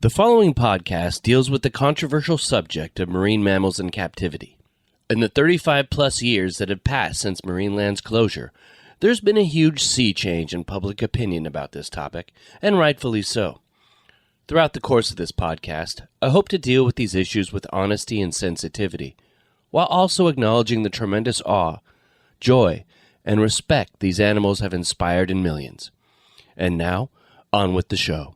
The following podcast deals with the controversial subject of marine mammals in captivity. In the 35-plus years that have passed since Marineland's closure, there's been a huge sea change in public opinion about this topic, and rightfully so. Throughout the course of this podcast, I hope to deal with these issues with honesty and sensitivity, while also acknowledging the tremendous awe, joy, and respect these animals have inspired in millions. And now, on with the show.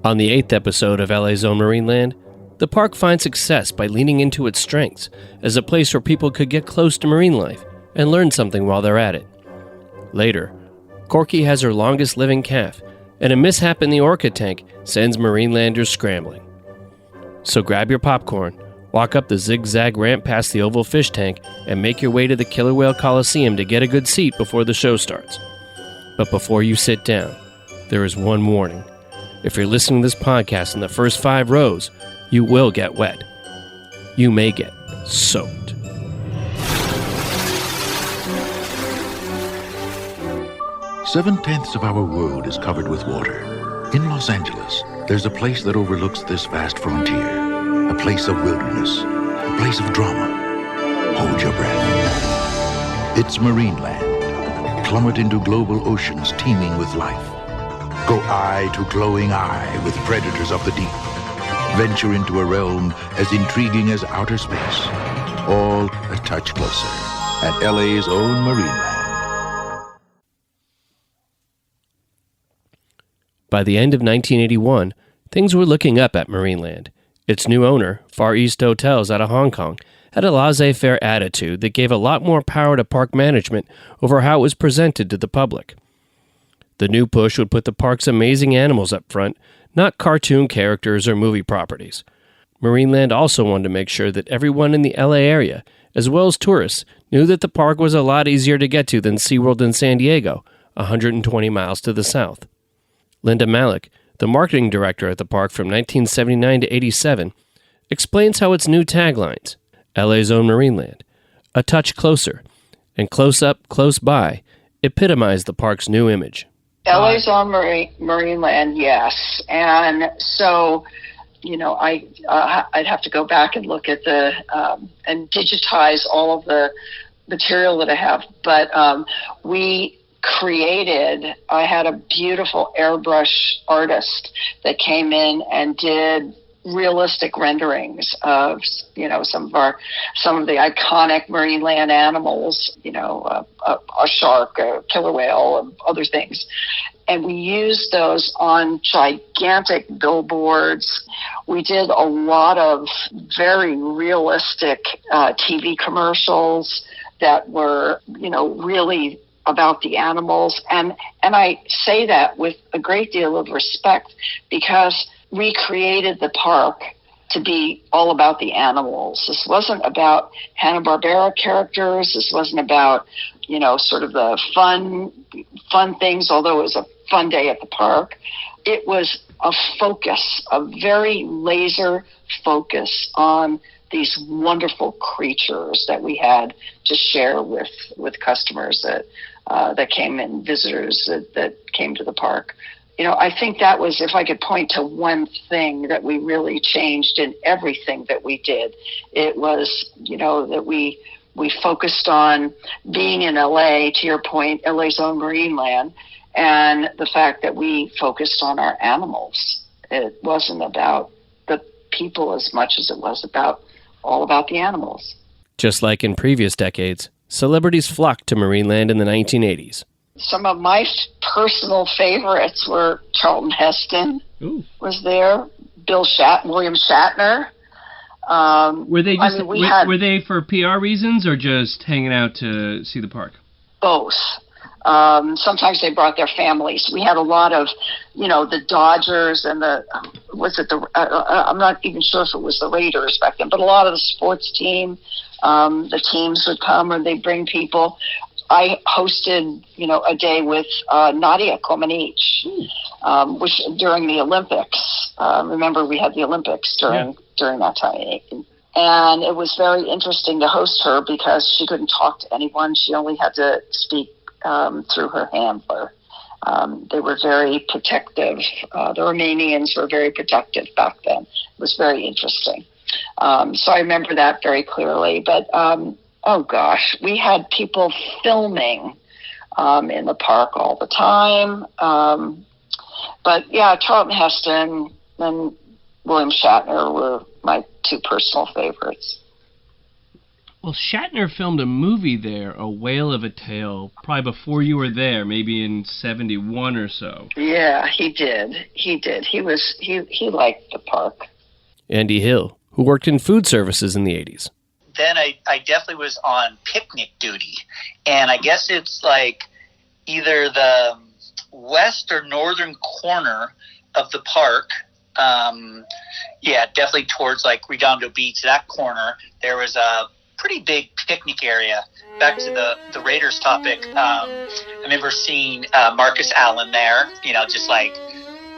On the 8th episode of LA's Own Marineland, the park finds success by leaning into its strengths as a place where people could get close to marine life and learn something while they're at it. Later, Corky has her longest living calf, and a mishap in the orca tank sends Marinelanders scrambling. So grab your popcorn, walk up the zigzag ramp past the oval fish tank, and make your way to the Killer Whale Coliseum to get a good seat before the show starts. But before you sit down, there is one warning. If you're listening to this podcast in the first 5 rows, you will get wet. You may get soaked. Seven-tenths of our world is covered with water. In Los Angeles, there's a place that overlooks this vast frontier. A place of wilderness. A place of drama. Hold your breath. It's Marineland. Plummet into global oceans teeming with life. Go eye to glowing eye with predators of the deep. Venture into a realm as intriguing as outer space. All a touch closer at LA's Own Marineland. By the end of 1981, things were looking up at Marineland. Its new owner, Far East Hotels out of Hong Kong, had a laissez-faire attitude that gave a lot more power to park management over how it was presented to the public. The new push would put the park's amazing animals up front, not cartoon characters or movie properties. Marineland also wanted to make sure that everyone in the LA area, as well as tourists, knew that the park was a lot easier to get to than SeaWorld in San Diego, 120 miles to the south. Linda Malik, the marketing director at the park from 1979 to 87, explains how its new taglines, LA's Own Marineland, A Touch Closer, and Close Up, Close By, epitomize the park's new image. LA's Own Marineland, yes. And so, I'd have to go back and look at and digitize all of the material that I have. But I had a beautiful airbrush artist that came in and did realistic renderings of, some of the iconic Marineland animals, a shark, a killer whale, and other things. And we used those on gigantic billboards. We did a lot of very realistic TV commercials that were, really about the animals. And I say that with a great deal of respect because we created the park to be all about the animals. This wasn't about Hanna-Barbera characters. This wasn't about, sort of the fun things, although it was a fun day at the park. It was a very laser focus on these wonderful creatures that we had to share with customers that came in, visitors that came to the park. I think that was, if I could point to one thing that we really changed in everything that we did, it was, that we focused on being in LA, to your point, LA's Own Marineland, and the fact that we focused on our animals. It wasn't about the people as much as it was all about the animals. Just like in previous decades, celebrities flocked to Marineland in the 1980s. Some of my personal favorites were Charlton Heston. Ooh. Was there, William Shatner. Were they were they for PR reasons or just hanging out to see the park? Both. Sometimes they brought their families. We had a lot of, the Dodgers and I'm not even sure if it was the Raiders back then, but a lot of the sports team, the teams would come or they'd bring people. I hosted, a day with Nadia Comaneci, which during the Olympics. Remember, we had the Olympics during that time. And it was very interesting to host her because she couldn't talk to anyone. She only had to speak through her handler. They were very protective. The Romanians were very protective back then. It was very interesting. So I remember that very clearly. But, oh gosh, we had people filming in the park all the time. But yeah, Charlton Heston and William Shatner were my two personal favorites. Well, Shatner filmed a movie there, A Whale of a Tale, probably before you were there, maybe in 71 or so. Yeah, he did. He liked the park. Andy Hill, who worked in food services in the 80s. Then I definitely was on picnic duty. And I guess it's like either the west or northern corner of the park. Definitely towards like Redondo Beach, that corner. There was a pretty big picnic area. Back to the Raiders topic, I remember seeing Marcus Allen there,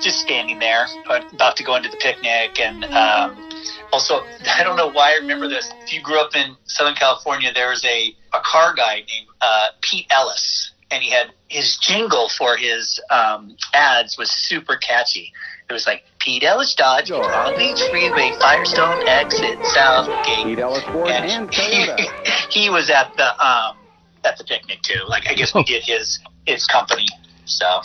just standing there, about to go into the picnic. And also, I don't know why I remember this. If you grew up in Southern California, there was a car guy named Pete Ellis, and he had his jingle for his ads was super catchy. It was like, Pete Ellis Dodge, Long Beach Freeway, Firestone exit, Southgate. Pete Ellis Ford and Toyota. He was at the picnic too. Like, I guess we did his company. So.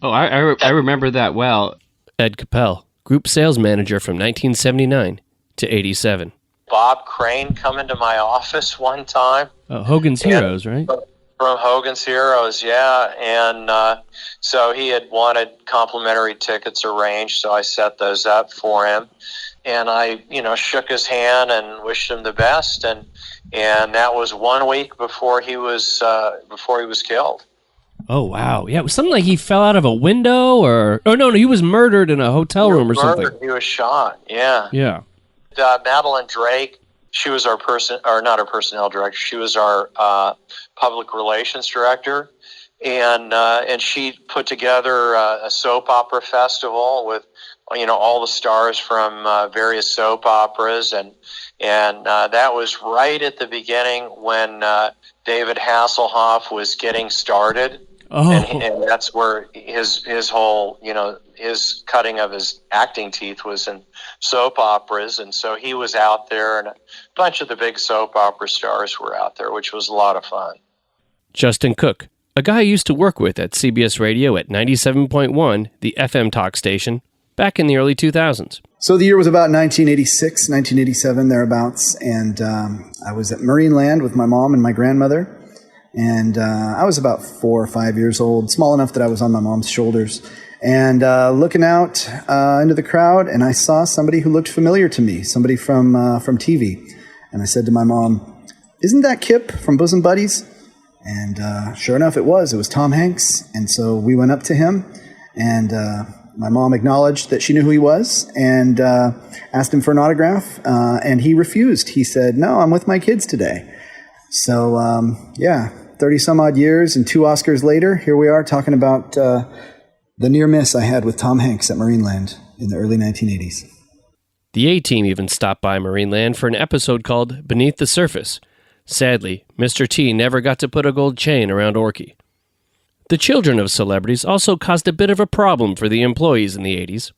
Oh, I remember that well. Ed Capel, group sales manager from 1979 to 87. Bob Crane come into my office one time. Hogan's Heroes, right? From Hogan's Heroes, yeah. And so he had wanted complimentary tickets arranged, so I set those up for him. And I, shook his hand and wished him the best. And that was 1 week before he was killed. Oh, wow. Yeah, it was something like he fell out of a window or... Oh, no, he was murdered in a hotel room or something. He was shot, yeah. Yeah. Madeline Drake, she was not our personnel director. She was our public relations director, and she put together a soap opera festival with all the stars from various soap operas, and that was right at the beginning when David Hasselhoff was getting started. Oh. And that's where his whole, his cutting of his acting teeth was in soap operas. And so he was out there, and a bunch of the big soap opera stars were out there, which was a lot of fun. Justin Cook, a guy I used to work with at CBS Radio at 97.1, the FM talk station, back in the early 2000s. So the year was about 1986, 1987, thereabouts. And I was at Marineland with my mom and my grandmother. And I was about 4 or 5 years old, small enough that I was on my mom's shoulders, and looking out into the crowd, and I saw somebody who looked familiar to me, somebody from TV. And I said to my mom, "Isn't that Kip from Bosom Buddies?" And sure enough, it was. It was Tom Hanks. And so we went up to him, and my mom acknowledged that she knew who he was, and asked him for an autograph, and he refused. He said, "No, I'm with my kids today." So, 30-some-odd years and 2 Oscars later, here we are talking about the near miss I had with Tom Hanks at Marineland in the early 1980s. The A-Team even stopped by Marineland for an episode called Beneath the Surface. Sadly, Mr. T never got to put a gold chain around Corky. The children of celebrities also caused a bit of a problem for the employees in the 80s.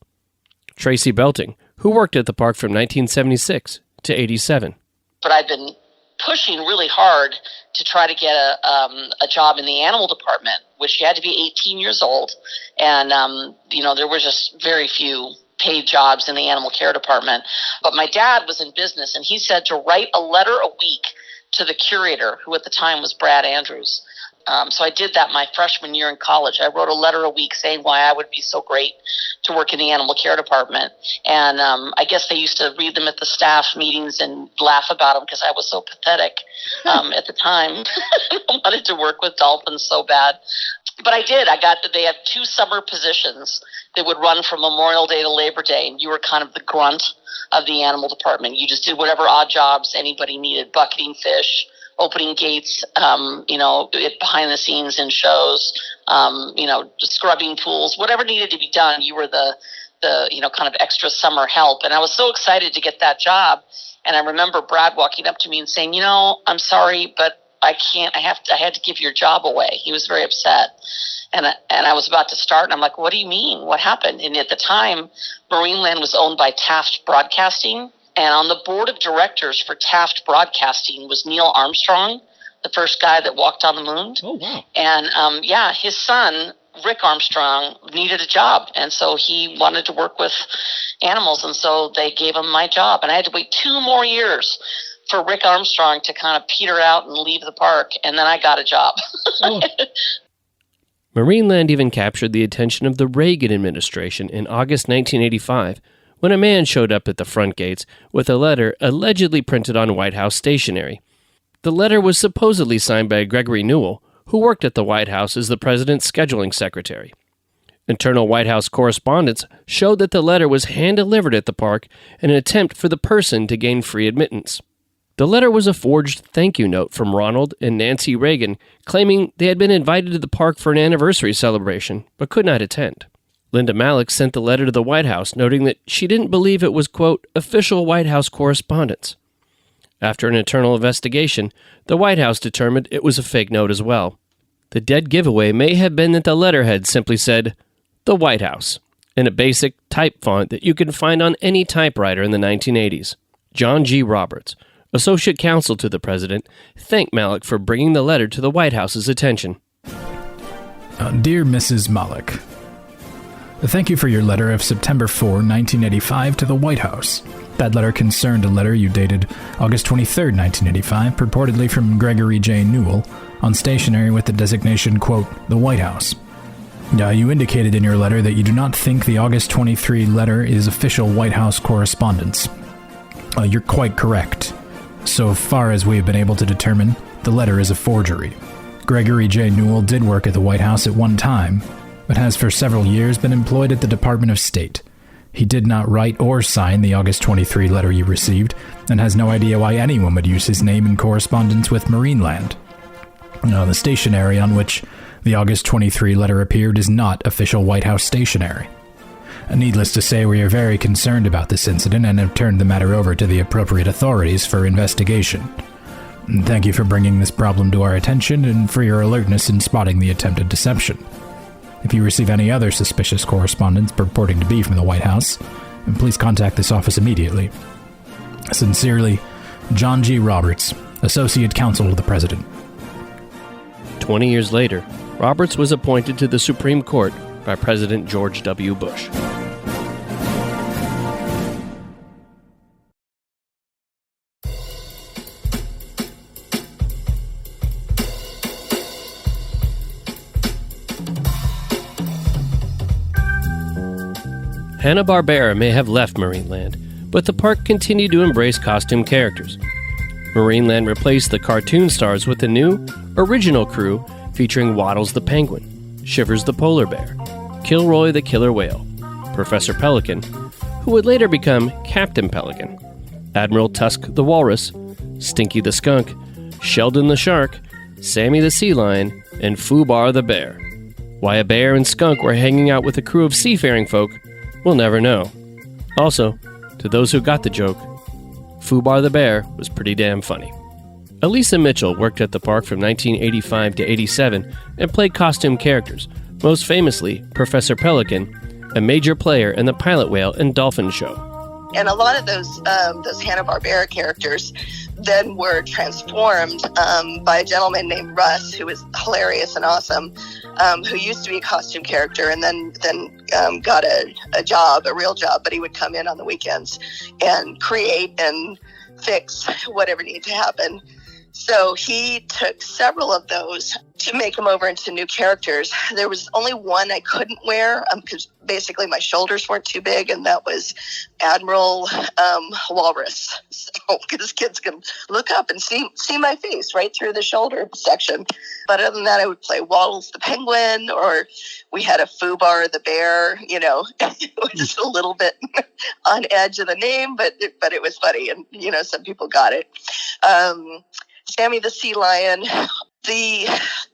Tracy Belting, who worked at the park from 1976 to 87. But I've been pushing really hard to try to get a job in the animal department, which you had to be 18 years old. And, there were just very few paid jobs in the animal care department. But my dad was in business, and he said to write a letter a week to the curator, who at the time was Brad Andrews. So I did that my freshman year in college. I wrote a letter a week saying why I would be so great to work in the animal care department. And I guess they used to read them at the staff meetings and laugh about them because I was so pathetic at the time. I wanted to work with dolphins so bad. But I did. They had 2 summer positions that would run from Memorial Day to Labor Day, and you were kind of the grunt of the animal department. You just did whatever odd jobs anybody needed, bucketing fish, opening gates, behind the scenes in shows, scrubbing pools, whatever needed to be done. You were the kind of extra summer help. And I was so excited to get that job. And I remember Brad walking up to me and saying, "I'm sorry, but I can't. I had to give your job away." He was very upset. And I was about to start, and I'm like, "What do you mean? What happened?" And at the time, Marineland was owned by Taft Broadcasting, and on the board of directors for Taft Broadcasting was Neil Armstrong, the first guy that walked on the moon. Oh, wow. And his son, Rick Armstrong, needed a job, and so he wanted to work with animals, and so they gave him my job. And I had to wait 2 more years for Rick Armstrong to kind of peter out and leave the park, and then I got a job. Oh. Marineland even captured the attention of the Reagan administration in August 1985 when a man showed up at the front gates with a letter allegedly printed on White House stationery. The letter was supposedly signed by Gregory Newell, who worked at the White House as the president's scheduling secretary. Internal White House correspondence showed that the letter was hand-delivered at the park in an attempt for the person to gain free admittance. The letter was a forged thank you note from Ronald and Nancy Reagan, claiming they had been invited to the park for an anniversary celebration, but could not attend. Linda Malloch sent the letter to the White House, noting that she didn't believe it was, quote, official White House correspondence. After an internal investigation, the White House determined it was a fake note as well. The dead giveaway may have been that the letterhead simply said, "The White House," in a basic type font that you can find on any typewriter in the 1980s. John G. Roberts, Associate Counsel to the President, thanked Malloch for bringing the letter to the White House's attention. Dear Mrs. Malloch, thank you for your letter of September 4, 1985 to the White House. That letter concerned a letter you dated August 23, 1985, purportedly from Gregory J. Newell, on stationery with the designation, quote, the White House. You indicated in your letter that you do not think the August 23 letter is official White House correspondence. You're quite correct. So far as we have been able to determine, the letter is a forgery. Gregory J. Newell did work at the White House at one time, but has for several years been employed at the Department of State. He did not write or sign the August 23 letter you received, and has no idea why anyone would use his name in correspondence with Marineland. The stationery on which the August 23 letter appeared is not official White House stationery. Needless to say, we are very concerned about this incident and have turned the matter over to the appropriate authorities for investigation. Thank you for bringing this problem to our attention and for your alertness in spotting the attempted deception. If you receive any other suspicious correspondence purporting to be from the White House, please contact this office immediately. Sincerely, John G. Roberts, Associate Counsel to the President. 20 years later, Roberts was appointed to the Supreme Court by President George W. Bush. Hanna-Barbera may have left Marineland, but the park continued to embrace costume characters. Marineland replaced the cartoon stars with a new, original crew featuring Waddles the Penguin, Shivers the Polar Bear, Kilroy the Killer Whale, Professor Pelican, who would later become Captain Pelican, Admiral Tusk the Walrus, Stinky the Skunk, Sheldon the Shark, Sammy the Sea Lion, and Fubar the Bear. Why a bear and skunk were hanging out with a crew of seafaring folk, we'll never know. Also, to those who got the joke, Fubar the Bear was pretty damn funny. Elisa Mitchell worked at the park from 1985 to 87 and played costume characters, most famously Professor Pelican, a major player in the Pilot Whale and Dolphin show. And a lot of those Hanna-Barbera characters then were transformed by a gentleman named Russ, who was hilarious and awesome, who used to be a costume character and then got a job, a real job, but he would come in on the weekends and create and fix whatever needed to happen. So he took several of those to make them over into new characters. There was only one I couldn't wear because basically my shoulders weren't too big, and that was Admiral Walrus. So because kids can look up and see my face right through the shoulder section. But other than that, I would play Waddles the Penguin, or we had a Fubar the Bear. It was a little bit on edge of the name, but it was funny, and some people got it. Sammy the Sea Lion, the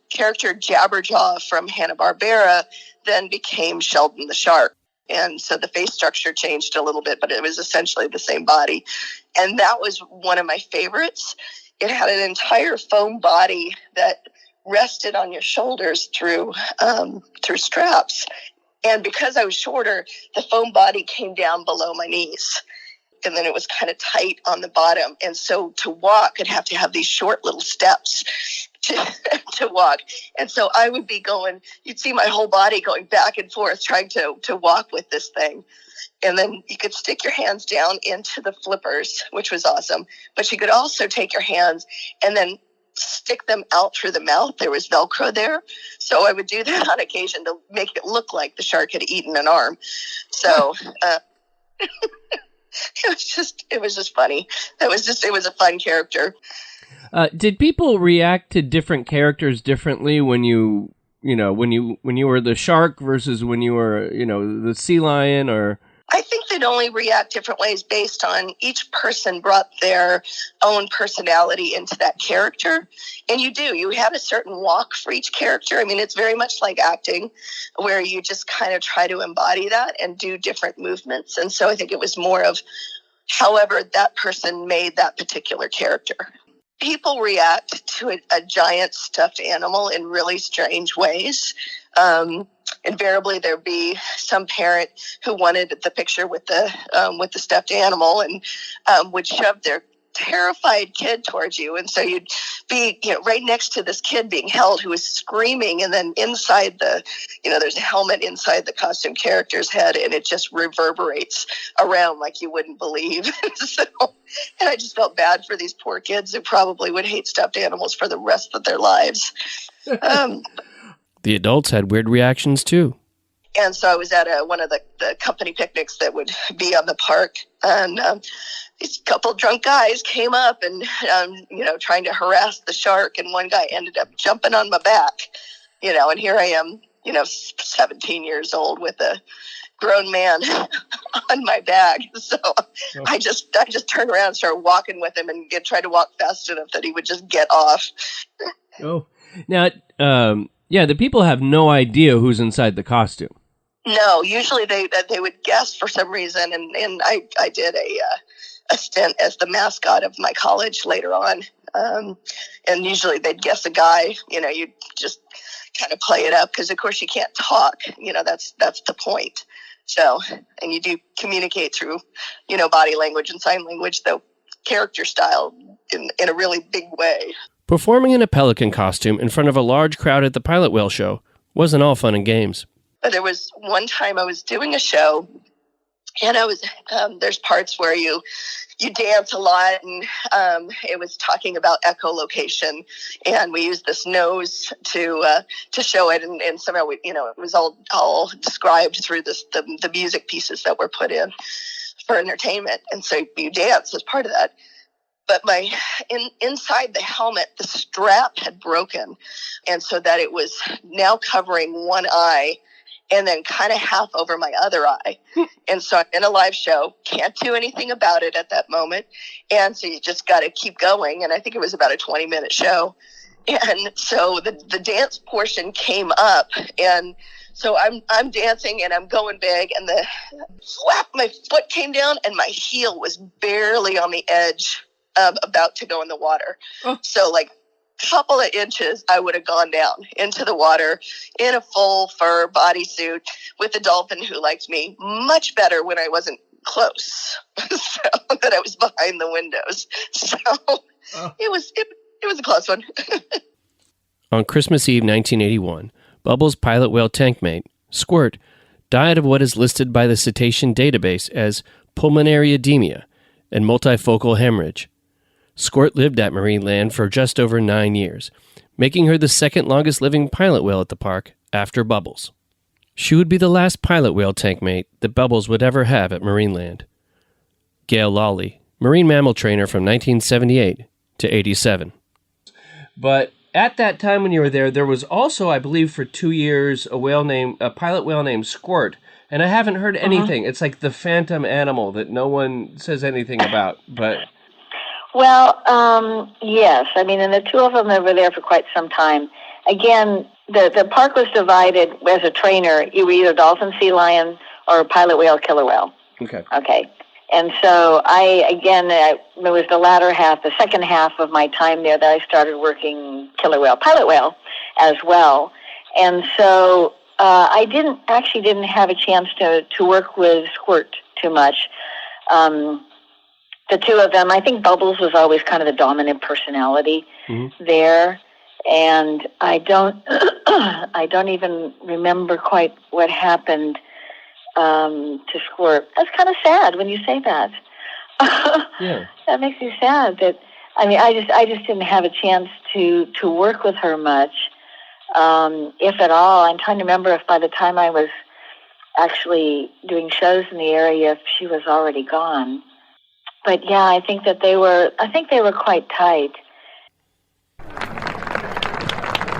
character Jabberjaw from Hanna-Barbera then became Sheldon the Shark. And so the face structure changed a little bit, but it was essentially the same body. And that was one of my favorites. it had an entire foam body that rested on your shoulders through straps. And because I was shorter, the foam body came down below my knees. And then it was kind of tight on the bottom. And so to walk, I'd have to have these short little steps to walk. And so I would be going, you'd see my whole body going back and forth trying to walk with this thing. And then you could stick your hands down into the flippers, which was awesome. But you could also take your hands and then stick them out through the mouth. There was Velcro there. So I would do that on occasion to make it look like the shark had eaten an arm. So it was just funny. It was a fun character. Did people react to different characters differently when you were the shark versus when you were, the sea lion? Or I think they'd only react different ways based on each person brought their own personality into that character. And you had a certain walk for each character. I mean, it's very much like acting where you just kind of try to embody that and do different movements. And so I think it was more of however that person made that particular character. People react to a giant stuffed animal in really strange ways. Invariably, there'd be some parent who wanted the picture with the stuffed animal and would shove their terrified kid towards you. And so you'd be, right next to this kid being held who was screaming. And then inside there's a helmet inside the costume character's head, and it just reverberates around like you wouldn't believe. And I just felt bad for these poor kids who probably would hate stuffed animals for the rest of their lives. The adults had weird reactions too. And so I was at one of the company picnics that would be on the park, and these couple drunk guys came up and, trying to harass the shark, and one guy ended up jumping on my back, and here I am, 17 years old with a grown man on my back. So I just turned around and started walking with him and tried to walk fast enough that he would just get off. Oh, now, the people have no idea who's inside the costume. No, usually they would guess for some reason, and I did a stint as the mascot of my college later on, and usually they'd guess a guy. You'd just kind of play it up because, of course, you can't talk. That's the point. So, and you do communicate through, body language and sign language, though character style in a really big way. Performing in a pelican costume in front of a large crowd at the pilot whale show wasn't all fun and games. There was one time I was doing a show, and I was there's parts where you dance a lot, and it was talking about echolocation, and we used this nose to show it, and somehow it was all described through the music pieces that were put in for entertainment, and so you dance as part of that. But inside the helmet, the strap had broken, and so that it was now covering one eye and then kind of half over my other eye. And so I'm in a live show, can't do anything about it at that moment. And so you just got to keep going. And I think it was about a 20-minute show. And so the dance portion came up, and so I'm dancing and I'm going big, and the flap, my foot came down and my heel was barely on the edge about to go in the water. Oh. So like couple of inches, I would have gone down into the water in a full fur bodysuit with a dolphin who liked me much better when I wasn't close, so that I was behind the windows. So it was a close one. On Christmas Eve 1981, Bubbles' pilot whale tankmate, Squirt, died of what is listed by the cetacean database as pulmonary edema and multifocal hemorrhage. Squirt lived at Marineland for just over 9 years, making her the second longest living pilot whale at the park after Bubbles. She would be the last pilot whale tankmate that Bubbles would ever have at Marineland. Gail Lawley, marine mammal trainer from 1978 to 87. But at that time when you were there was also, I believe, for 2 years, a pilot whale named Squirt. And I haven't heard anything. It's like the phantom animal that no one says anything about, but... Well, yes. I mean, and the two of them were there for quite some time. Again, the park was divided as a trainer. You were either dolphin, sea lion, or pilot whale, killer whale. Okay. Okay. And so it was the second half of my time there that I started working killer whale, pilot whale as well. And so I didn't have a chance to work with Squirt too much. The two of them, I think Bubbles was always kind of the dominant personality there. And I don't even remember quite what happened to Squirt. That's kind of sad when you say that. Yeah. That makes me sad. I just didn't have a chance to work with her much, if at all. I'm trying to remember if by the time I was actually doing shows in the area, if she was already gone. But yeah, I think they were quite tight.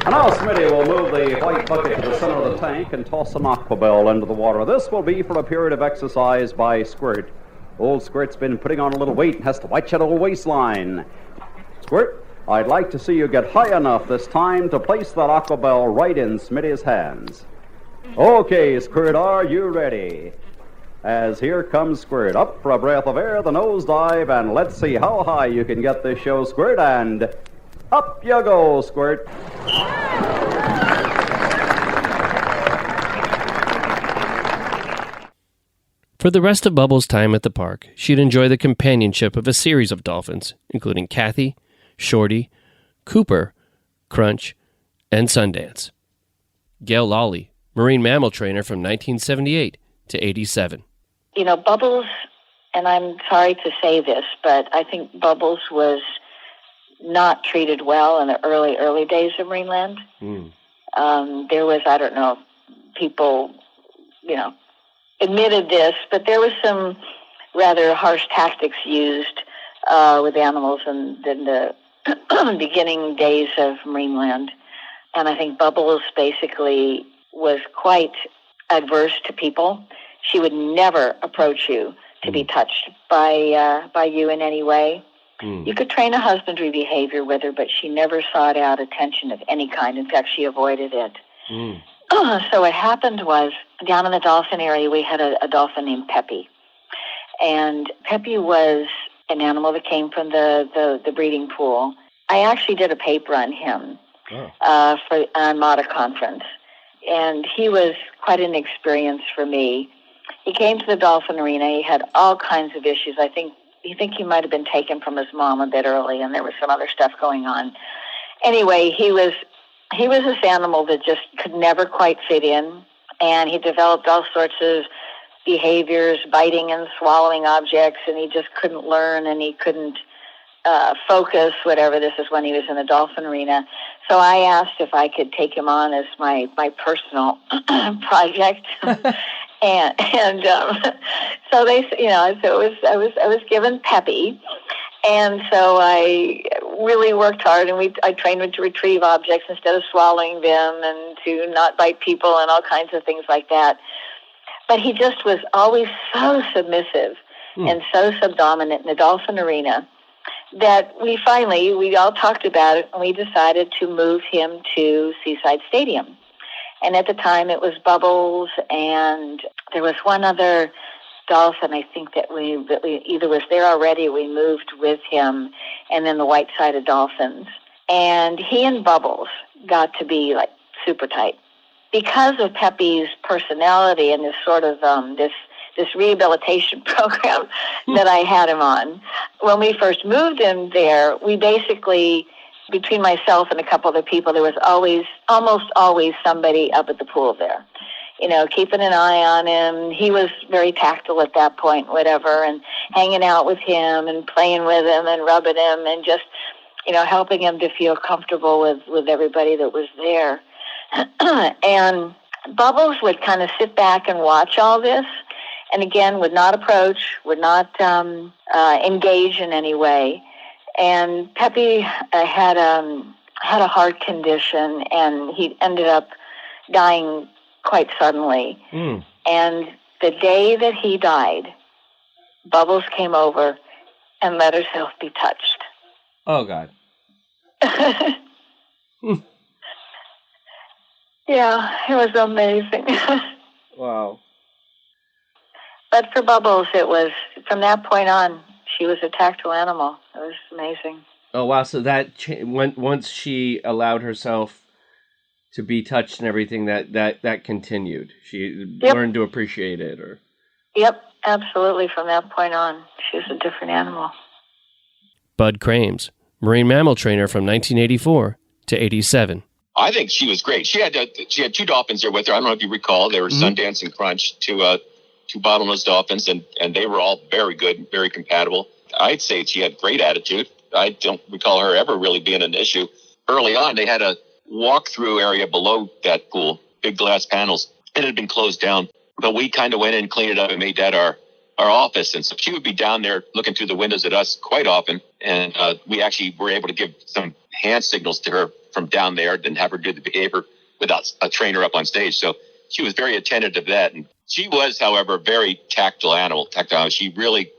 And now Smitty will move the white bucket to the center of the tank and toss an aquabell into the water. This will be for a period of exercise by Squirt. Old Squirt's been putting on a little weight and has to watch that old waistline. Squirt, I'd like to see you get high enough this time to place that aquabell right in Smitty's hands. Okay, Squirt, are you ready? As here comes Squirt, up for a breath of air, the nosedive, and let's see how high you can get this show, Squirt, and up you go, Squirt. For the rest of Bubbles' time at the park, she'd enjoy the companionship of a series of dolphins, including Kathy, Shorty, Cooper, Crunch, and Sundance. Gail Lawley, marine mammal trainer from 1978 to 87. Bubbles, and I'm sorry to say this, but I think Bubbles was not treated well in the early days of Marineland. There was, I don't know, people, admitted this, but there was some rather harsh tactics used with animals in the beginning days of Marineland. And I think Bubbles basically was quite adverse to people. She would never approach you to be touched by you in any way. You could train a husbandry behavior with her, but she never sought out attention of any kind. In fact, she avoided it. So what happened was, down in the dolphin area, we had a dolphin named Peppy. And Peppy was an animal that came from the breeding pool. I actually did a paper on him for an Mata conference. And he was quite an experience for me. He came to the dolphin arena. He had all kinds of issues. I think he might have been taken from his mom a bit early, and there was some other stuff going on. Anyway, he was this animal that just could never quite fit in, and he developed all sorts of behaviors, biting and swallowing objects, and he just couldn't learn, and he couldn't focus, whatever. This is when he was in the dolphin arena. So I asked if I could take him on as my personal project. And so I was given Peppy, and so I really worked hard, and I trained him to retrieve objects instead of swallowing them, and to not bite people, and all kinds of things like that. But he just was always so submissive and so subdominant in the dolphin arena that we all talked about it, and we decided to move him to Seaside Stadium. And at the time, it was Bubbles, and there was one other dolphin, I think, that we either was there already, or we moved with him, and then the white-sided dolphins. And he and Bubbles got to be, like, super tight. Because of Peppy's personality and this sort of, this rehabilitation program that I had him on, when we first moved him there, we basically, between myself and a couple other people, there was almost always somebody up at the pool there, keeping an eye on him. He was very tactile at that point, whatever, and hanging out with him and playing with him and rubbing him and just, helping him to feel comfortable with everybody that was there. And Bubbles would kind of sit back and watch all this, and again, would not approach, would not engage in any way. And Peppy had a heart condition, and he ended up dying quite suddenly. And the day that he died, Bubbles came over and let herself be touched. Oh, God. Yeah, it was amazing. Wow. But for Bubbles, it was, from that point on, she was a tactile animal. It was amazing. Oh, wow. So that once she allowed herself to be touched and everything, that continued. She learned to appreciate it. Yep, absolutely. From that point on, she was a different animal. Bud Crames, marine mammal trainer from 1984 to 87. I think she was great. She had two dolphins there with her. I don't know if you recall. They were Sundance and Crunch, two bottlenose dolphins, and they were all very good, very compatible. I'd say she had great attitude. I don't recall her ever really being an issue. Early on, they had a walk-through area below that pool, big glass panels. It had been closed down, but we kind of went in and cleaned it up and made that our office. And so she would be down there looking through the windows at us quite often, and we actually were able to give some hand signals to her from down there and have her do the behavior without a trainer up on stage. So she was very attentive to that. And she was, however, a very tactile animal. She really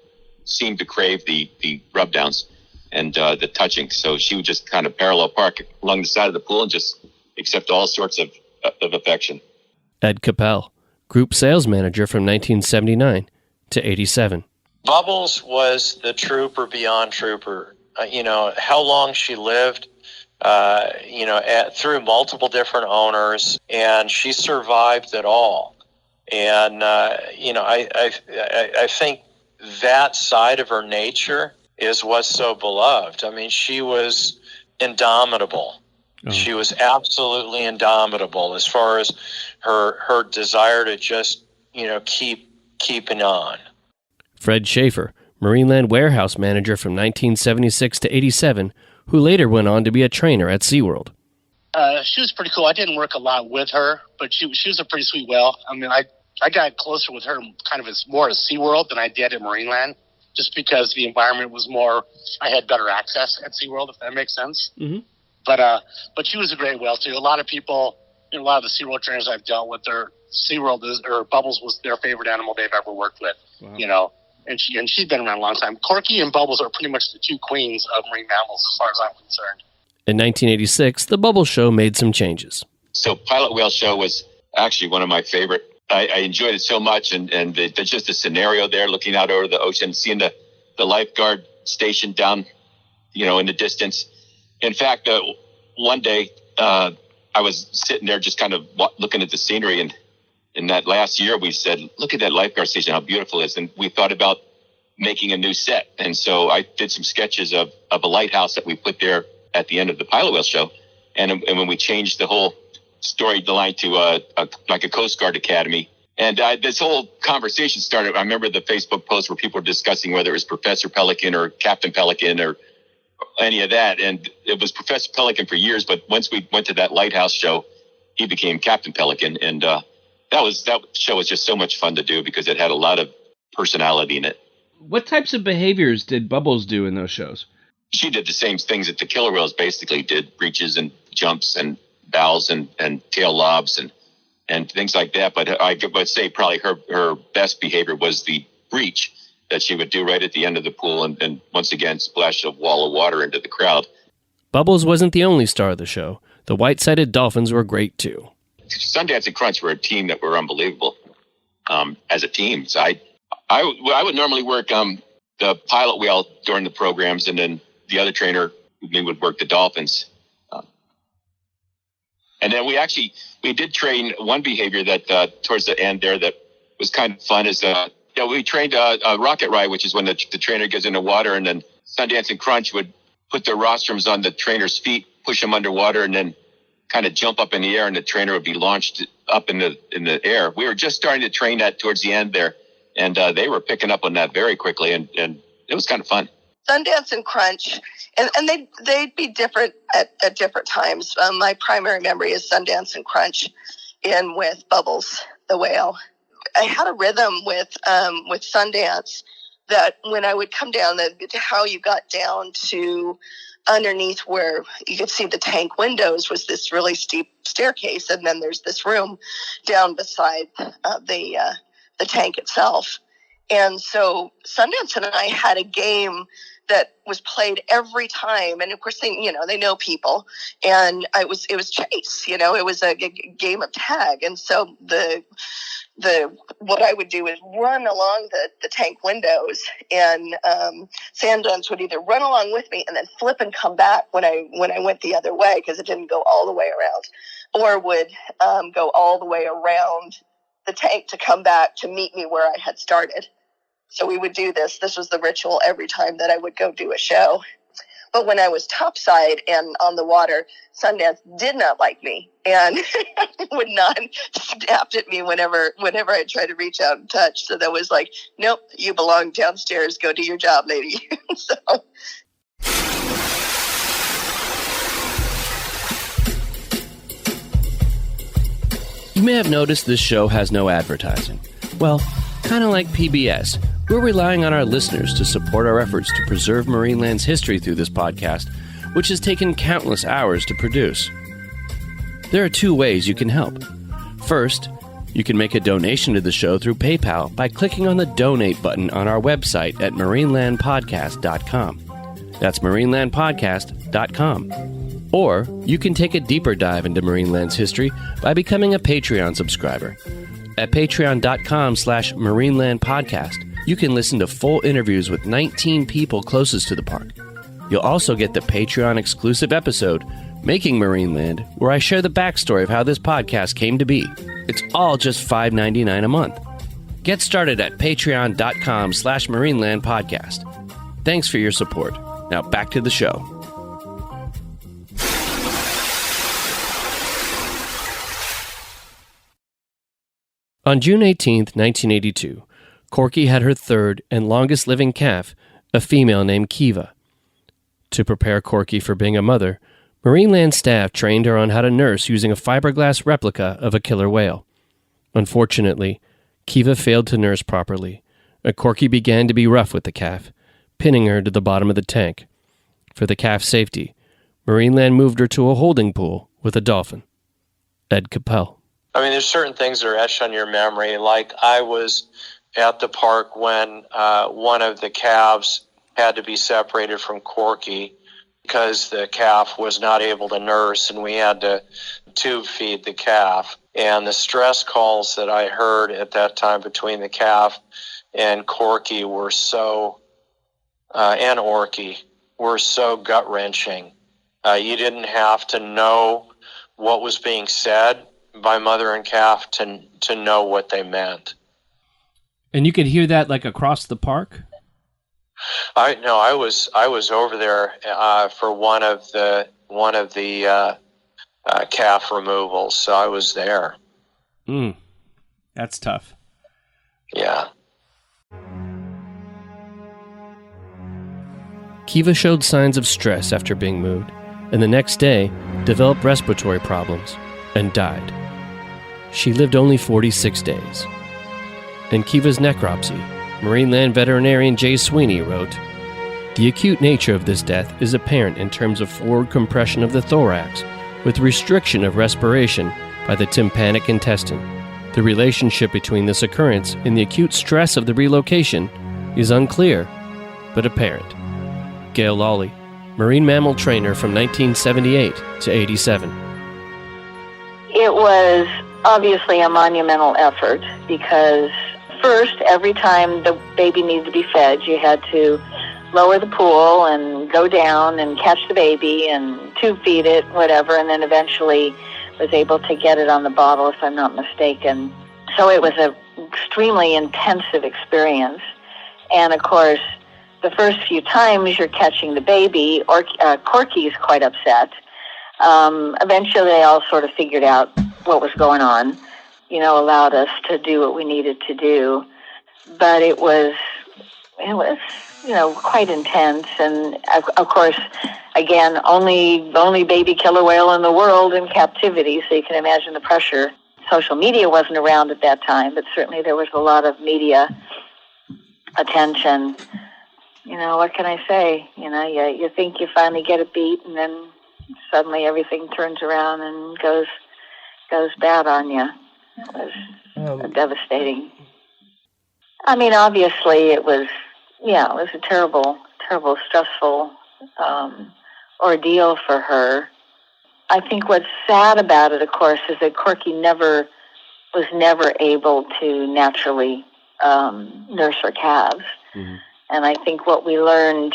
seemed to crave the rub downs and the touching. So she would just kind of parallel park along the side of the pool and just accept all sorts of affection. Ed Capel, group sales manager from 1979 to 87. Bubbles was the trooper beyond trooper. How long she lived, through multiple different owners, and she survived it all. And, I think that side of her nature is what's so beloved. I mean, she was indomitable. Oh. She was absolutely indomitable as far as her desire to just, keeping on. Fred Schaefer, Marineland warehouse manager from 1976 to 87, who later went on to be a trainer at SeaWorld. She was pretty cool. I didn't work a lot with her, but she was a pretty sweet whale. I mean, I got closer with her kind of more at SeaWorld than I did at Marineland, just because the environment was more, I had better access at SeaWorld, if that makes sense. Mm-hmm. But she was a great whale, too. A lot of people, a lot of the SeaWorld trainers I've dealt with, Bubbles was their favorite animal they've ever worked with, wow. And she's been around a long time. Corky and Bubbles are pretty much the two queens of marine mammals as far as I'm concerned. In 1986, the Bubbles show made some changes. So Pilot Whale Show was actually one of my favorite. I enjoyed it so much, and there's just a scenario there, looking out over the ocean, seeing the lifeguard station down, in the distance. In fact, one day I was sitting there just kind of looking at the scenery, and in that last year we said, look at that lifeguard station, how beautiful it is. And we thought about making a new set. And so I did some sketches of a lighthouse that we put there at the end of the Pilot Whale Show. And when we changed the whole storyline to a Coast Guard Academy, and this whole conversation started. I remember the Facebook post where people were discussing whether it was Professor Pelican or Captain Pelican or any of that. And it was Professor Pelican for years, but once we went to that lighthouse show, he became Captain Pelican. And that show was just so much fun to do because it had a lot of personality in it. What types of behaviors did Bubbles do in those shows? She did the same things that the killer whales basically did: breaches and jumps and bows and tail lobs and things like that. But I would say probably her best behavior was the breach that she would do right at the end of the pool and once again splash a wall of water into the crowd. Bubbles wasn't the only star of the show. The white-sided dolphins were great too. Sundance and Crunch were a team that were unbelievable as a team. So I would normally work the pilot whale during the programs, and then the other trainer would work the dolphins. And then we did train one behavior that towards the end there that was kind of fun is we trained a rocket ride, which is when the trainer gets in the water, and then Sundance and Crunch would put their rostrums on the trainer's feet, push them underwater, and then kind of jump up in the air, and the trainer would be launched up in the air. We were just starting to train that towards the end there, and they were picking up on that very quickly, and it was kind of fun. Sundance and Crunch, and they'd be different at different times. My primary memory is Sundance and Crunch in with Bubbles the whale. I had a rhythm with Sundance that when I would come down, how you got down to underneath where you could see the tank windows was this really steep staircase, and then there's this room down beside the tank itself. And so Sundance and I had a game that was played every time. And of course, they know people, and it was chase, it was a game of tag. And so what I would do is run along the tank windows, and sand duns would either run along with me and then flip and come back when I went the other way, because it didn't go all the way around, or would go all the way around the tank to come back to meet me where I had started. So we would do this. This was the ritual every time that I would go do a show. But when I was topside and on the water, Sundance did not like me and would not snap at me whenever I tried to reach out and touch. So that was like, nope, you belong downstairs. Go do your job, lady. So. You may have noticed this show has no advertising. Well, kind of like PBS, we're relying on our listeners to support our efforts to preserve Marineland's history through this podcast, which has taken countless hours to produce. There are 2 ways you can help. First, you can make a donation to the show through PayPal by clicking on the donate button on our website at marinelandpodcast.com. That's marinelandpodcast.com. Or you can take a deeper dive into Marineland's history by becoming a Patreon subscriber. At patreon.com/marinelandpodcast, you can listen to full interviews with 19 people closest to the park. You'll also get the Patreon-exclusive episode, Making Marineland, where I share the backstory of how this podcast came to be. It's all just $5.99 a month. Get started at patreon.com/marinelandpodcast. Thanks for your support. Now back to the show. On June 18, 1982, Corky had her third and longest living calf, a female named Kiva. To prepare Corky for being a mother, Marineland staff trained her on how to nurse using a fiberglass replica of a killer whale. Unfortunately, Kiva failed to nurse properly, and Corky began to be rough with the calf, pinning her to the bottom of the tank. For the calf's safety, Marineland moved her to a holding pool with a dolphin. Ed Capel. I mean, there's certain things that are etched on your memory. Like I was at the park when one of the calves had to be separated from Corky because the calf was not able to nurse, and we had to tube feed the calf. And the stress calls that I heard at that time between the calf and Corky were so, and Orky, were so gut-wrenching. You didn't have to know what was being said by mother and calf to know what they meant. And you could hear that like across the park? I was over there for one of the calf removals, so I was there. That's tough. Yeah. Kiva showed signs of stress after being moved, and the next day developed respiratory problems and died. She lived only 46 days. In Kiva's necropsy, Marineland veterinarian Jay Sweeney wrote, "The acute nature of this death is apparent in terms of forward compression of the thorax with restriction of respiration by the tympanic intestine. The relationship between this occurrence and the acute stress of the relocation is unclear, but apparent." Gail Lawley, marine mammal trainer from 1978 to 87. It was obviously a monumental effort because first, every time the baby needed to be fed, you had to lower the pool and go down and catch the baby and tube feed it, whatever, and then eventually was able to get it on the bottle, if I'm not mistaken. So it was an extremely intensive experience. And of course, the first few times you're catching the baby, Corky is quite upset. Eventually they all sort of figured out what was going on, allowed us to do what we needed to do. But it was quite intense. And of course, again, only baby killer whale in the world in captivity, so you can imagine the pressure. Social media wasn't around at that time, but certainly there was a lot of media attention. What can I say? You think you finally get a beat, and then suddenly everything turns around and goes bad on you. It was devastating. I mean, obviously it was a terrible terrible, stressful ordeal for her. I think what's sad about it, of course, is that Corky was never able to naturally nurse her calves. Mm-hmm. And I think what we learned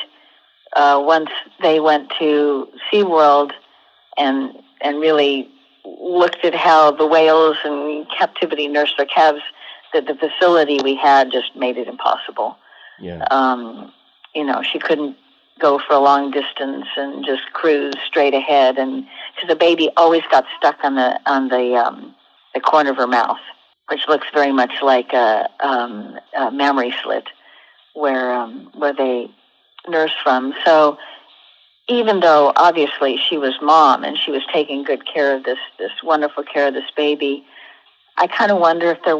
once they went to SeaWorld and really looked at how the whales in captivity nursed their calves, that the facility we had just made it impossible. Yeah. She couldn't go for a long distance and just cruise straight ahead, and because the baby always got stuck on the corner of her mouth, which looks very much like a mammary slit where they nurse from. So even though obviously she was mom and she was taking good care of this wonderful care of this baby, I kind of wonder if there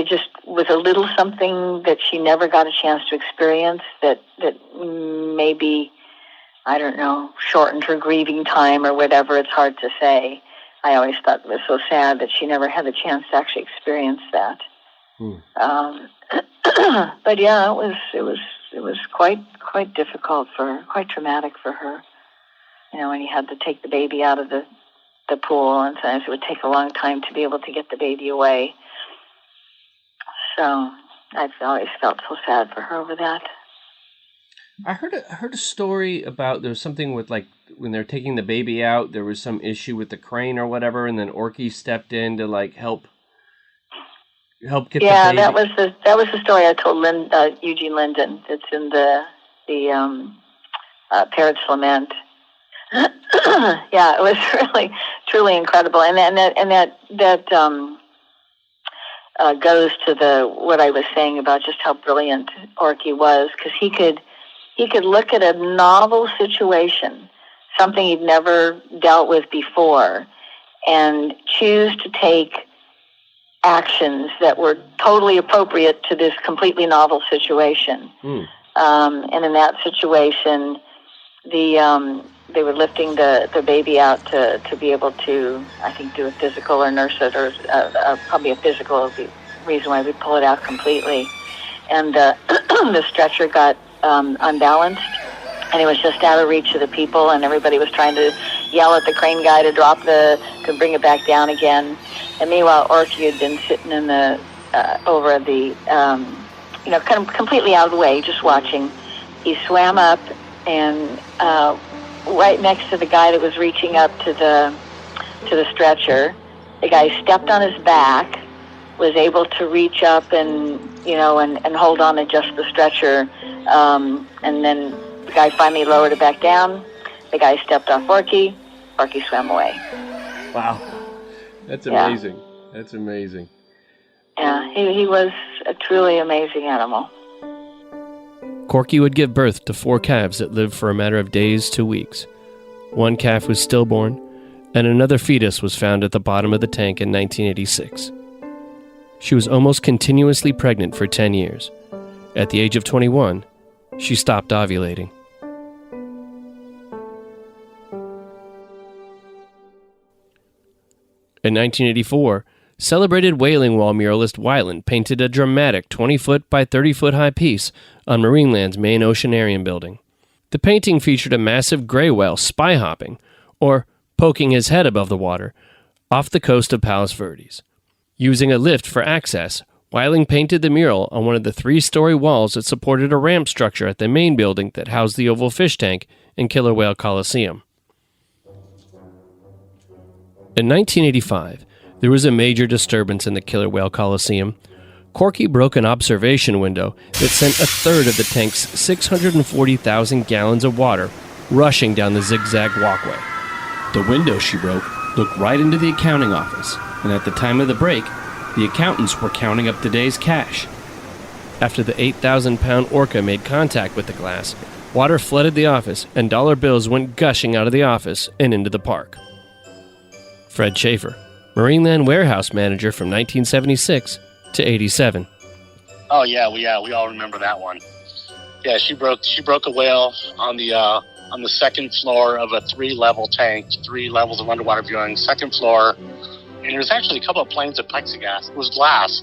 just was a little something that she never got a chance to experience that maybe, I don't know, shortened her grieving time or whatever. It's hard to say. I always thought it was so sad that she never had the chance to actually experience that. But yeah, it was quite difficult for her, quite traumatic for her. When you had to take the baby out of the pool, and sometimes it would take a long time to be able to get the baby away. So I've always felt so sad for her over that. I heard a story about there was something with, like, when they're taking the baby out, there was some issue with the crane or whatever, and then Orky stepped in to like help get the baby. Yeah, that was the story I told Eugene Linden. It's in the Parrot's Lament. Yeah, it was really truly incredible, and that goes to what I was saying about just how brilliant Orky was, because he could look at a novel situation, something he'd never dealt with before, and choose to take actions that were totally appropriate to this completely novel situation. And in that situation, they were lifting the baby out to be able to, I think, do a physical or nurse it, or probably a physical is the reason why we pull it out completely. And the stretcher got unbalanced, and it was just out of reach of the people, and everybody was trying to yell at the crane guy to bring it back down again. And meanwhile, Orky had been sitting in over the, kind of completely out of the way, just watching. He swam up and right next to the guy that was reaching up to the stretcher. The guy stepped on his back, was able to reach up and hold on to just the stretcher, and then the guy finally lowered it back down. The guy stepped off Orky. Orky swam away. Wow, that's amazing. Yeah. That's amazing. Yeah, he was a truly amazing animal. Corky would give birth to 4 calves that lived for a matter of days to weeks. 1 calf was stillborn, and another fetus was found at the bottom of the tank in 1986. She was almost continuously pregnant for 10 years. At the age of 21, she stopped ovulating. In 1984, celebrated whaling wall muralist Weiland painted a dramatic 20-foot by 30-foot high piece on Marineland's main oceanarium building. The painting featured a massive gray whale spy-hopping, or poking his head above the water, off the coast of Palos Verdes. Using a lift for access, Weiland painted the mural on one of the 3-story walls that supported a ramp structure at the main building that housed the oval fish tank and Killer Whale Coliseum. In 1985, there was a major disturbance in the Killer Whale Coliseum. Corky broke an observation window that sent a third of the tank's 640,000 gallons of water rushing down the zigzag walkway. The window she broke looked right into the accounting office, and at the time of the break, the accountants were counting up the day's cash. After the 8,000-pound orca made contact with the glass, water flooded the office, and dollar bills went gushing out of the office and into the park. Fred Schaefer, Marineland warehouse manager from 1976 to 87. Oh yeah, we all remember that one. Yeah, she broke a whale on the second floor of a 3-level tank, 3 levels of underwater viewing, second floor, and there was actually a couple of planes of plexiglass. It was glass,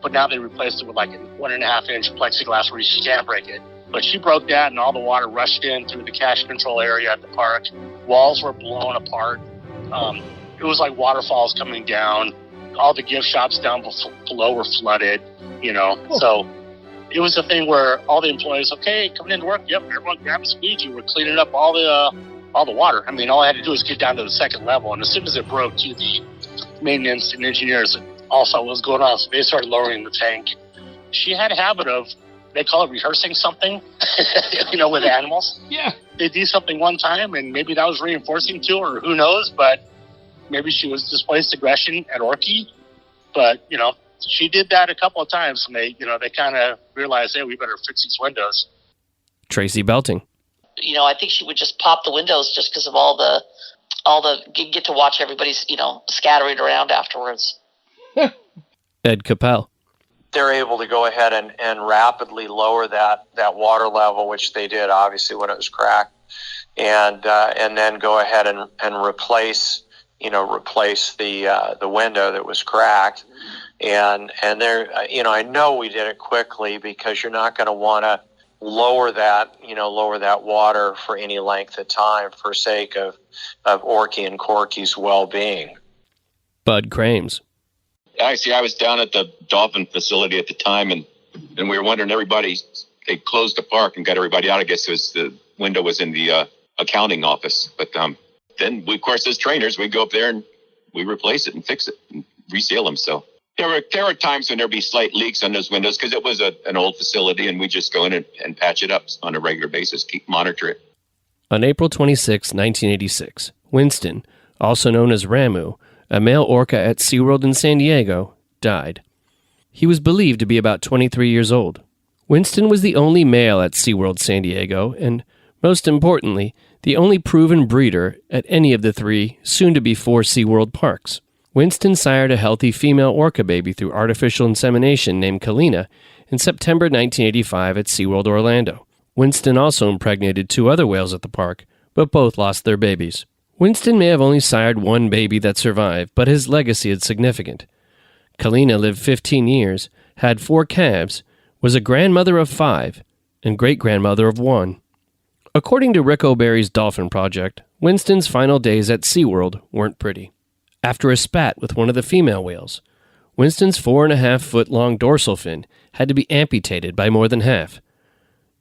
but now they replaced it with like a 1.5-inch plexiglass where you can't break it. But she broke that, and all the water rushed in through the cash control area at the park. Walls were blown apart. It was like waterfalls coming down. All the gift shops down below were flooded, So it was a thing where all the employees, okay, coming into work, yep, everyone grab a squeegee. We're cleaning up all the water. I mean, all I had to do was get down to the second level, and as soon as it broke, the maintenance and engineers all saw what was going on, so they started lowering the tank. She had a habit of, they call it rehearsing something, with animals. Yeah. They do something one time, and maybe that was reinforcing to her, or who knows, but maybe she was displaced aggression at Corky. But, she did that a couple of times, and they kind of realized, hey, we better fix these windows. Tracy Belting. I think she would just pop the windows just because of all the get to watch everybody's, scattering around afterwards. Ed Capel. They're able to go ahead and rapidly lower that water level, which they did obviously when it was cracked, and then go ahead and replace the window that was cracked, and there, I know we did it quickly because you're not going to want to lower that water for any length of time for sake of Orky and Corky's well-being. Bud Crames. Actually, I was down at the dolphin facility at the time, and we were wondering, they closed the park and got everybody out. I guess the window was in the accounting office. But then, of course, as trainers, we go up there and we replace it and fix it and reseal them. So there were times when there'd be slight leaks on those windows because it was an old facility, and we just go in and patch it up on a regular basis, monitor it. On April 26, 1986, Winston, also known as Ramu, a male orca at SeaWorld in San Diego, died. He was believed to be about 23 years old. Winston was the only male at SeaWorld San Diego and, most importantly, the only proven breeder at any of the 3 soon-to-be 4 SeaWorld parks. Winston sired a healthy female orca baby through artificial insemination named Kalina in September 1985 at SeaWorld Orlando. Winston also impregnated 2 other whales at the park, but both lost their babies. Winston may have only sired 1 baby that survived, but his legacy is significant. Kalina lived 15 years, had 4 calves, was a grandmother of 5, and great-grandmother of 1. According to Rick O'Barry's Dolphin Project, Winston's final days at SeaWorld weren't pretty. After a spat with one of the female whales, Winston's 4.5-foot-long dorsal fin had to be amputated by more than half.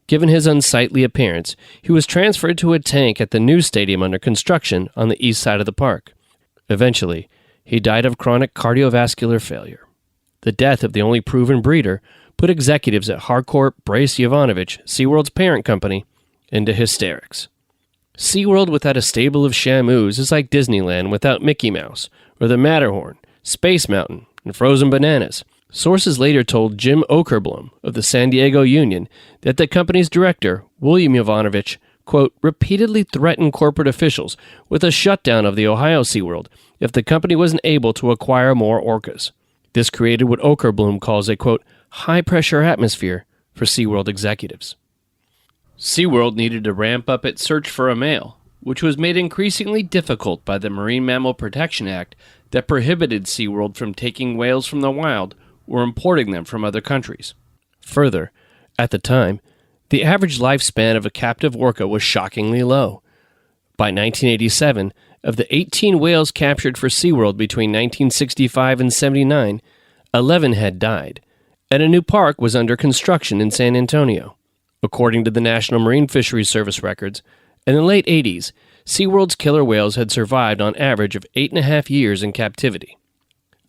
Given his unsightly appearance, he was transferred to a tank at the new stadium under construction on the east side of the park. Eventually, he died of chronic cardiovascular failure. The death of the only proven breeder put executives at Harcourt Brace Yovanovitch, SeaWorld's parent company, into hysterics. SeaWorld without a stable of shamus is like Disneyland without Mickey Mouse, or the Matterhorn, Space Mountain, and frozen bananas. Sources later told Jim Okerblum of the San Diego Union that the company's director, William Yovanovitch, quote, repeatedly threatened corporate officials with a shutdown of the Ohio SeaWorld if the company wasn't able to acquire more orcas. This created what Okerblum calls a, quote, high-pressure atmosphere for SeaWorld executives. SeaWorld needed to ramp up its search for a male, which was made increasingly difficult by the Marine Mammal Protection Act that prohibited SeaWorld from taking whales from the wild or importing them from other countries. Further, at the time, the average lifespan of a captive orca was shockingly low. By 1987, of the 18 whales captured for SeaWorld between 1965 and 79, 11 had died, and a new park was under construction in San Antonio. According to the National Marine Fisheries Service records, in the late 80s, SeaWorld's killer whales had survived on average of 8.5 years in captivity.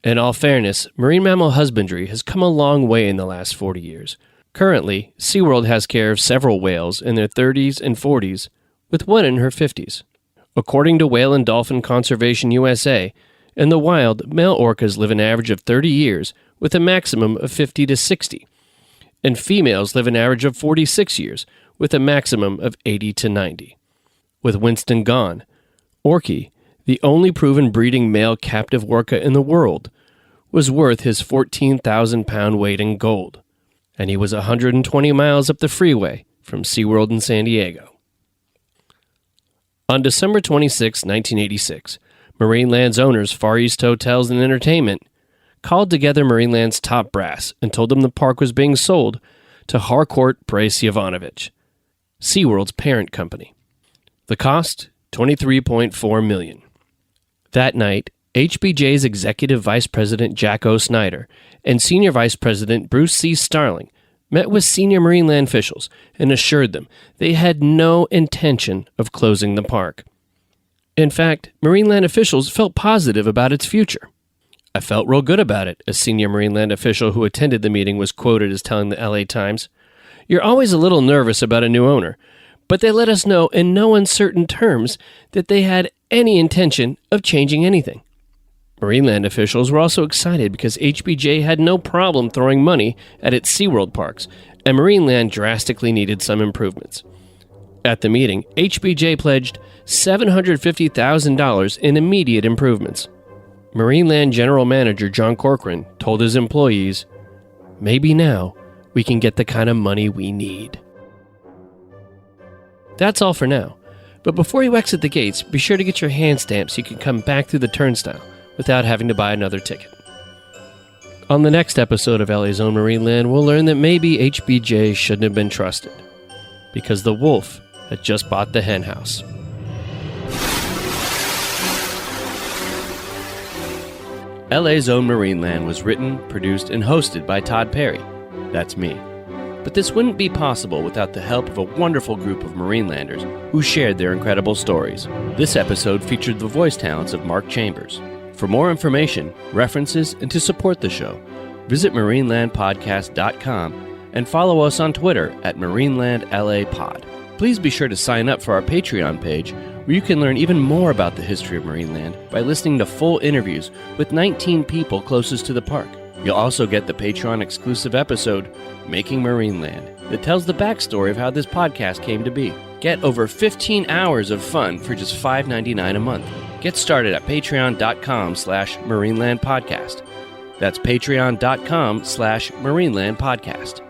In all fairness, marine mammal husbandry has come a long way in the last 40 years. Currently, SeaWorld has care of several whales in their 30s and 40s, with one in her 50s. According to Whale and Dolphin Conservation USA, in the wild, male orcas live an average of 30 years with a maximum of 50 to 60, and females live an average of 46 years with a maximum of 80 to 90. With Winston gone, Corky, the only proven breeding male captive orca in the world, was worth his 14,000-pound weight in gold, and he was 120 miles up the freeway from SeaWorld in San Diego. On December 26, 1986, Marineland's owners, Far East Hotels and Entertainment, called together Marineland's top brass and told them the park was being sold to Harcourt Brace Yovanovitch. SeaWorld's parent company. The cost, $23.4 million. That night, HBJ's Executive Vice President Jack O. Snyder and Senior Vice President Bruce C. Starling met with senior Marineland officials and assured them they had no intention of closing the park. In fact, Marineland officials felt positive about its future. "I felt real good about it," a senior Marineland official who attended the meeting was quoted as telling the LA Times. "You're always a little nervous about a new owner, but they let us know in no uncertain terms that they had any intention of changing anything." Marineland officials were also excited because HBJ had no problem throwing money at its SeaWorld parks, and Marineland drastically needed some improvements. At the meeting, HBJ pledged $750,000 in immediate improvements. Marineland General Manager John Corcoran told his employees, "Maybe now we can get the kind of money we need." That's all for now, but before you exit the gates, be sure to get your hand stamp so you can come back through the turnstile without having to buy another ticket. On the next episode of LA's Own Marineland, we'll learn that maybe HBJ shouldn't have been trusted, because the wolf had just bought the hen house. LA's Own Marineland was written, produced, and hosted by Todd Perry. That's me. But this wouldn't be possible without the help of a wonderful group of Marinelanders who shared their incredible stories. This episode featured the voice talents of Mark Chambers. For more information, references, and to support the show, visit marinelandpodcast.com and follow us on Twitter at MarinelandLAPod. Please be sure to sign up for our Patreon page, where you can learn even more about the history of Marineland by listening to full interviews with 19 people closest to the park. You'll also get the Patreon-exclusive episode, Making Marineland, that tells the backstory of how this podcast came to be. Get over 15 hours of fun for just $5.99 a month. Get started at patreon.com/MarinelandPodcast. That's patreon.com/MarinelandPodcast.